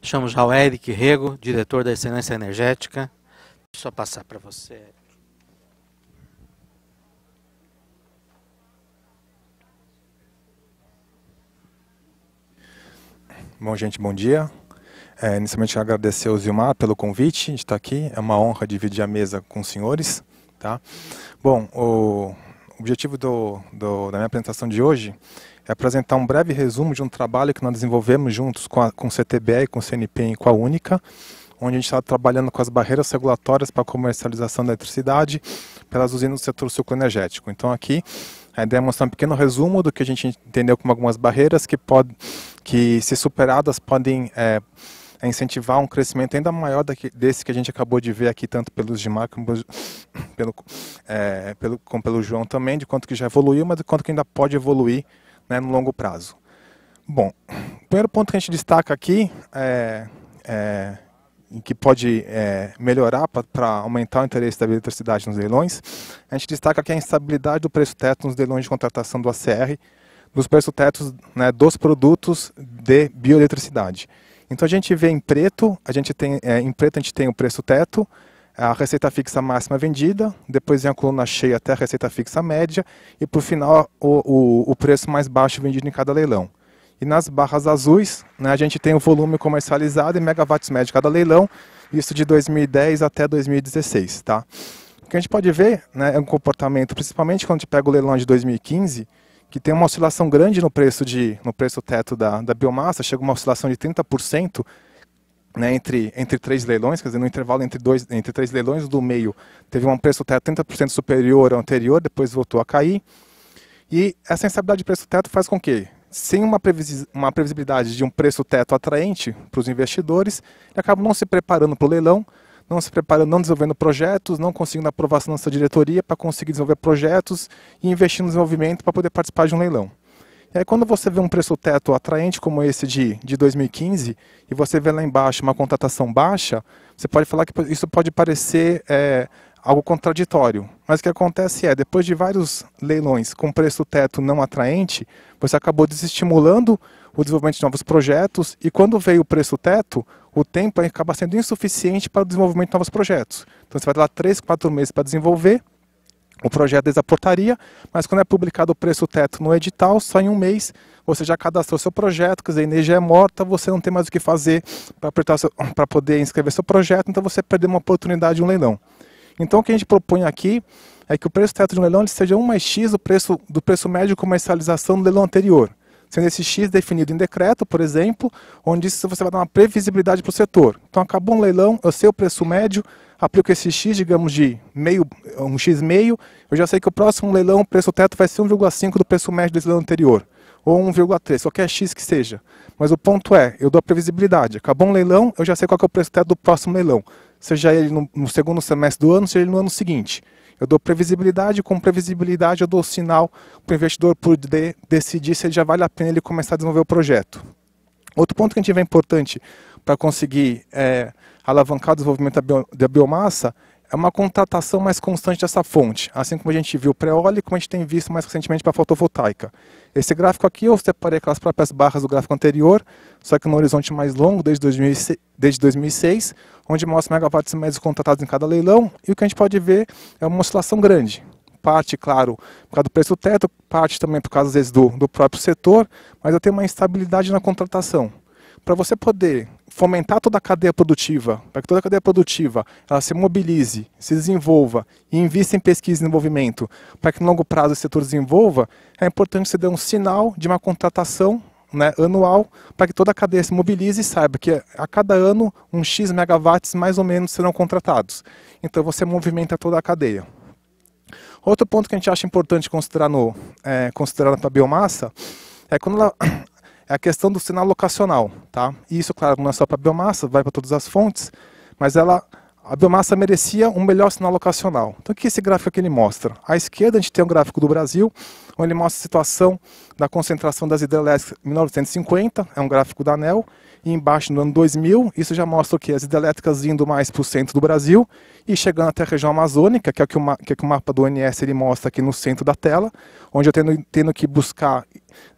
Chamo já o Eric Rego, diretor da Excelência Energética. Deixa eu passar para você. Bom, gente, bom dia. Inicialmente, quero agradecer ao Zilmar pelo convite de estar aqui. É uma honra dividir a mesa com os senhores. Tá? Bom, o objetivo da minha apresentação de hoje é apresentar um breve resumo de um trabalho que nós desenvolvemos juntos com o CTBE, com o CNP e com a Única, onde a gente está trabalhando com as barreiras regulatórias para a comercialização da eletricidade pelas usinas do setor sucroenergético. Então aqui a ideia é mostrar um pequeno resumo do que a gente entendeu como algumas barreiras que se superadas, podem incentivar um crescimento ainda maior desse que a gente acabou de ver aqui, tanto pelo Gilmar como pelo João também, de quanto que já evoluiu, mas de quanto que ainda pode evoluir, né, no longo prazo. Bom, o primeiro ponto que a gente destaca aqui que pode melhorar para aumentar o interesse da eletricidade nos leilões, a gente destaca aqui a instabilidade do preço teto nos leilões de contratação do ACR, dos preços tetos, né, dos produtos de bioeletricidade. Então a gente vê em preto, a gente tem o preço teto, a receita fixa máxima vendida, depois vem a coluna cheia até a receita fixa média e por final o preço mais baixo vendido em cada leilão. E nas barras azuis, né, a gente tem o volume comercializado em megawatts médio de cada leilão, isso de 2010 até 2016. Tá? O que a gente pode ver, né, é um comportamento, principalmente quando a gente pega o leilão de 2015, que tem uma oscilação grande no preço teto da biomassa, chega uma oscilação de 30%, né, entre três leilões, quer dizer, no intervalo entre três leilões, o do meio teve um preço teto 30% superior ao anterior, depois voltou a cair. E essa instabilidade de preço teto faz com que, sem uma previsibilidade de um preço teto atraente para os investidores, ele acaba não se preparando para o leilão, não desenvolvendo projetos, não conseguindo aprovação da sua diretoria para conseguir desenvolver projetos e investir no desenvolvimento para poder participar de um leilão. E aí quando você vê um preço teto atraente como esse de 2015 e você vê lá embaixo uma contratação baixa, você pode falar que isso pode parecer algo contraditório. Mas o que acontece depois de vários leilões com preço teto não atraente, você acabou desestimulando o desenvolvimento de novos projetos e quando veio o preço teto, o tempo acaba sendo insuficiente para o desenvolvimento de novos projetos. Então você vai dar 3, 4 meses para desenvolver o projeto desde a portaria, mas quando é publicado o preço teto no edital, só em um mês você já cadastrou seu projeto, quer dizer, a energia é morta, você não tem mais o que fazer para poder inscrever seu projeto, então você perdeu uma oportunidade de um leilão. Então o que a gente propõe aqui é que o preço teto de um leilão ele seja 1 mais X do preço médio de comercialização do leilão anterior, sendo esse X definido em decreto, por exemplo, onde você vai dar uma previsibilidade para o setor. Então acabou um leilão, eu sei o preço médio, aplico esse X, digamos, de um X meio, eu já sei que o próximo leilão, o preço teto vai ser 1,5 do preço médio desse leilão anterior, ou 1,3, qualquer X que seja. Mas o ponto eu dou a previsibilidade. Acabou um leilão, eu já sei qual que é o preço teto do próximo leilão, seja ele no segundo semestre do ano, seja ele no ano seguinte. Eu dou previsibilidade, com previsibilidade eu dou sinal para o investidor poder decidir se já vale a pena ele começar a desenvolver o projeto. Outro ponto que a gente vê importante para conseguir alavancar o desenvolvimento da biomassa é uma contratação mais constante dessa fonte, assim como a gente viu para a eólica, como a gente tem visto mais recentemente para a fotovoltaica. Esse gráfico aqui eu separei aquelas próprias barras do gráfico anterior, só que no horizonte mais longo, desde 2006, onde mostra megawatts médios contratados em cada leilão, e o que a gente pode ver é uma oscilação grande. Parte, claro, por causa do preço teto, parte também por causa, às vezes, do próprio setor, mas eu tenho uma instabilidade na contratação. Para você poder fomentar toda a cadeia produtiva, para que toda a cadeia produtiva ela se mobilize, se desenvolva e invista em pesquisa e desenvolvimento, para que no longo prazo o setor desenvolva, é importante você dar um sinal de uma contratação, né, anual, para que toda a cadeia se mobilize e saiba que a cada ano um X megawatts mais ou menos serão contratados. Então você movimenta toda a cadeia. Outro ponto que a gente acha importante considerar para a biomassa é quando é a questão do sinal locacional, tá? E isso, claro, não é só para a biomassa, vai para todas as fontes, mas ela a biomassa merecia um melhor sinal locacional. Então, o que esse gráfico aqui ele mostra? À esquerda, a gente tem um gráfico do Brasil, onde ele mostra a situação da concentração das hidrelétricas em 1950, é um gráfico da ANEEL, e embaixo no ano 2000, isso já mostra o que? As hidrelétricas indo mais para o centro do Brasil e chegando até a região amazônica, que é o que o mapa do ONS ele mostra aqui no centro da tela, onde eu tendo que buscar,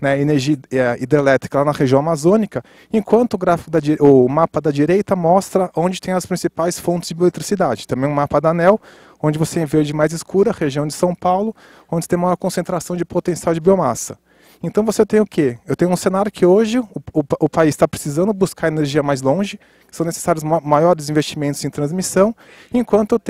né, energia hidrelétrica lá na região amazônica, enquanto o gráfico o mapa da direita mostra onde tem as principais fontes de bioeletricidade. Também um mapa da ANEEL, onde você em verde mais escura, região de São Paulo, onde tem uma concentração de potencial de biomassa. Então você tem o quê? Eu tenho um cenário que hoje o país está precisando buscar energia mais longe, são necessários maiores investimentos em transmissão, enquanto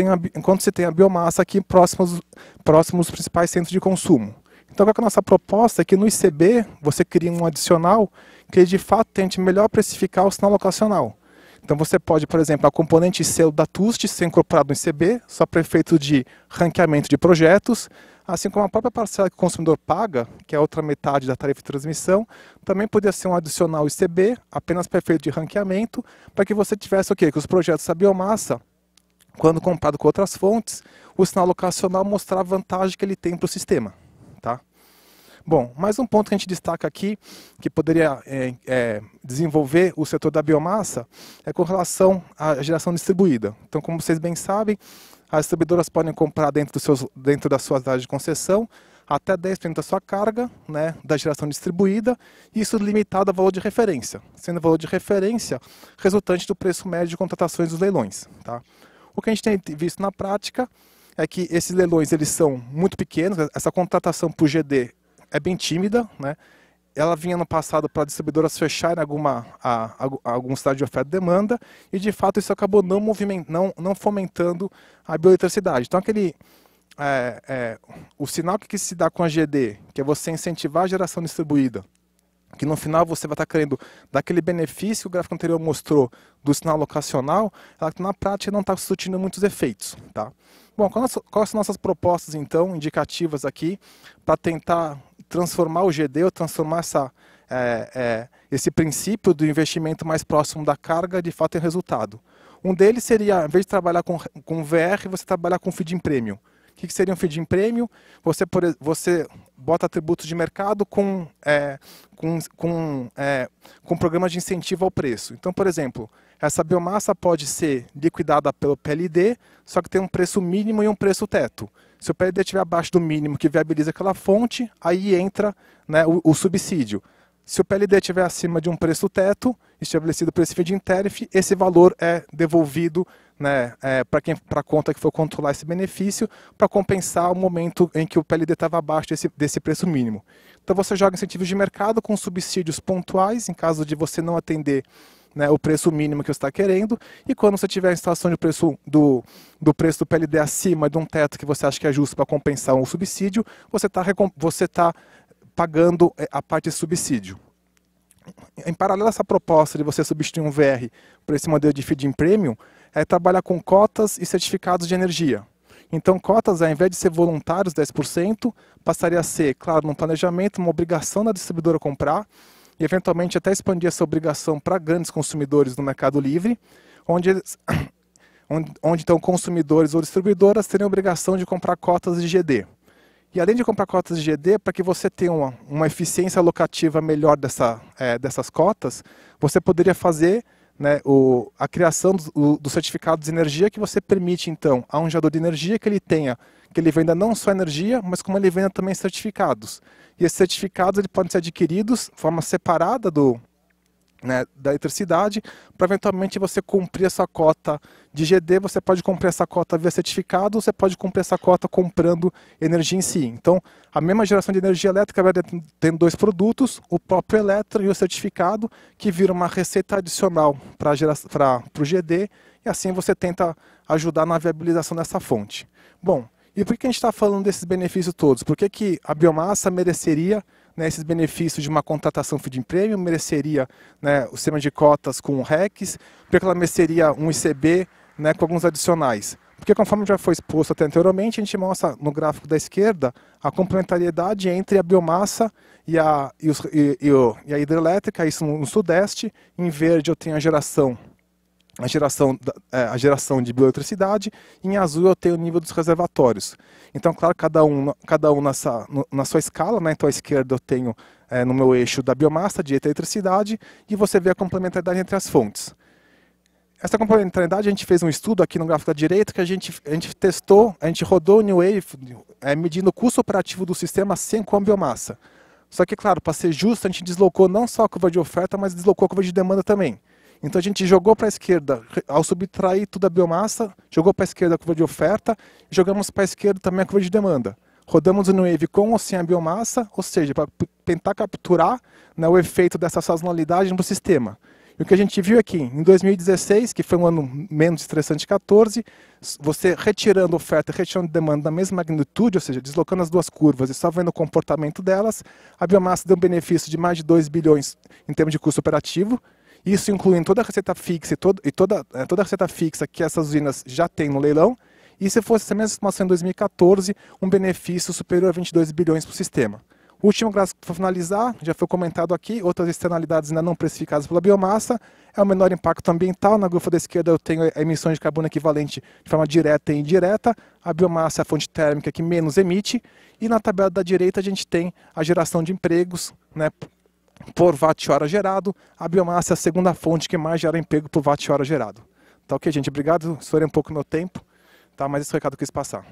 você tem a biomassa aqui próximos dos principais centros de consumo. Então qual é a nossa proposta? É que no ICB você cria um adicional que de fato tente melhor precificar o sinal locacional. Então você pode, por exemplo, a componente selo da TUST ser incorporado no ICB, só para efeito de ranqueamento de projetos, assim como a própria parcela que o consumidor paga, que é a outra metade da tarifa de transmissão, também poderia ser um adicional ICB, apenas para efeito de ranqueamento, para que você tivesse o quê? Que os projetos da biomassa, quando comparado com outras fontes, o sinal locacional mostrar a vantagem que ele tem para o sistema. Tá? Bom, mais um ponto que a gente destaca aqui, que poderia desenvolver o setor da biomassa, é com relação à geração distribuída. Então, como vocês bem sabem, as distribuidoras podem comprar dentro das suas áreas de concessão até 10% da sua carga, né, da geração distribuída, e isso limitado ao valor de referência, sendo o valor de referência resultante do preço médio de contratações dos leilões. Tá? O que a gente tem visto na prática é que esses leilões eles são muito pequenos, essa contratação por GD é bem tímida, né? Ela vinha no passado para distribuidoras fecharem algum estágio de oferta e demanda, e de fato isso acabou não fomentando a bioeletricidade. Então o sinal que se dá com a GD, que é você incentivar a geração distribuída, que no final você vai estar querendo dar aquele benefício que o gráfico anterior mostrou do sinal locacional, ela na prática não está surtindo muitos efeitos. Tá? Bom, quais são as nossas propostas então, indicativas aqui, para tentar transformar o GD, ou transformar esse princípio do investimento mais próximo da carga de fato em resultado? Um deles seria, em vez de trabalhar com VR, você trabalhar com feed-in premium. O que seria um feed-in premium? Você bota atributos de mercado com programas de incentivo ao preço. Então, por exemplo, essa biomassa pode ser liquidada pelo PLD, só que tem um preço mínimo e um preço teto. Se o PLD estiver abaixo do mínimo que viabiliza aquela fonte, aí entra, né, o subsídio. Se o PLD estiver acima de um preço teto, estabelecido por esse feed-in tariff, esse valor é devolvido, né, para a conta que for controlar esse benefício, para compensar o momento em que o PLD estava abaixo desse preço mínimo. Então você joga incentivos de mercado com subsídios pontuais, em caso de você não atender, né, o preço mínimo que você está querendo, e quando você tiver a instalação de preço do preço do PLD acima de um teto que você acha que é justo para compensar um subsídio, você está pagando a parte de subsídio. Em paralelo a essa proposta de você substituir um VR por esse modelo de feed-in premium, é trabalhar com cotas e certificados de energia. Então, cotas, ao invés de ser voluntários, 10%, passaria a ser, claro, no planejamento, uma obrigação da distribuidora comprar, e eventualmente até expandir essa obrigação para grandes consumidores no Mercado Livre, onde então consumidores ou distribuidoras teriam a obrigação de comprar cotas de GD. E além de comprar cotas de GD, para que você tenha uma eficiência alocativa melhor dessas cotas, você poderia fazer, né, a criação do certificado de energia, que você permite então a um gerador de energia que ele venda não só energia, mas como ele venda também certificados. E esses certificados podem ser adquiridos de forma separada da eletricidade, para eventualmente você cumprir essa cota de GD. Você pode cumprir essa cota via certificado, ou você pode cumprir essa cota comprando energia em si. Então, a mesma geração de energia elétrica vai tendo dois produtos, o próprio eletro e o certificado, que vira uma receita adicional para o GD, e assim você tenta ajudar na viabilização dessa fonte. Bom, e por que a gente está falando desses benefícios todos? Por que a biomassa mereceria, né, esses benefícios de uma contratação feed-in premium, mereceria, né, o sistema de cotas com RECs, porque ela mereceria um ICB, né, com alguns adicionais? Porque conforme já foi exposto até anteriormente, a gente mostra no gráfico da esquerda a complementariedade entre a biomassa e a hidrelétrica, isso no sudeste. Em verde eu tenho a geração a geração de bioeletricidade, e em azul eu tenho o nível dos reservatórios. Então, claro, cada um na sua escala, né? Então, à esquerda eu tenho no meu eixo da biomassa, direita a eletricidade, e você vê a complementaridade entre as fontes. Essa complementaridade a gente fez um estudo aqui no gráfico da direita que a gente testou, a gente rodou o New Wave medindo o custo operativo do sistema sem com a biomassa. Só que, claro, para ser justo, a gente deslocou não só a curva de oferta, mas deslocou a curva de demanda também. Então a gente jogou para a esquerda, ao subtrair toda a biomassa, jogou para a esquerda a curva de oferta e jogamos para a esquerda também a curva de demanda. Rodamos o New Wave com ou sem a biomassa, ou seja, para tentar capturar, né, o efeito dessa sazonalidade no sistema. E o que a gente viu aqui, em 2016, que foi um ano menos estressante que 2014, você retirando oferta e retirando demanda da mesma magnitude, ou seja, deslocando as duas curvas e só vendo o comportamento delas, a biomassa deu um benefício de mais de 2 bilhões em termos de custo operativo, isso incluindo toda a receita fixa toda a receita fixa que essas usinas já têm no leilão, e se fosse essa mesma estimação em 2014, um benefício superior a 22 bilhões para o sistema. O último gráfico para finalizar, já foi comentado aqui, outras externalidades ainda não precificadas pela biomassa, é o menor impacto ambiental. Na grufa da esquerda eu tenho a emissão de carbono equivalente de forma direta e indireta, a biomassa é a fonte térmica que menos emite, e na tabela da direita a gente tem a geração de empregos, né, por watt-hora gerado. A biomassa é a segunda fonte que mais gera emprego por watt-hora gerado. Tá ok, gente? Obrigado, estourei um pouco meu tempo, tá? Mas esse recado que eu quis passar.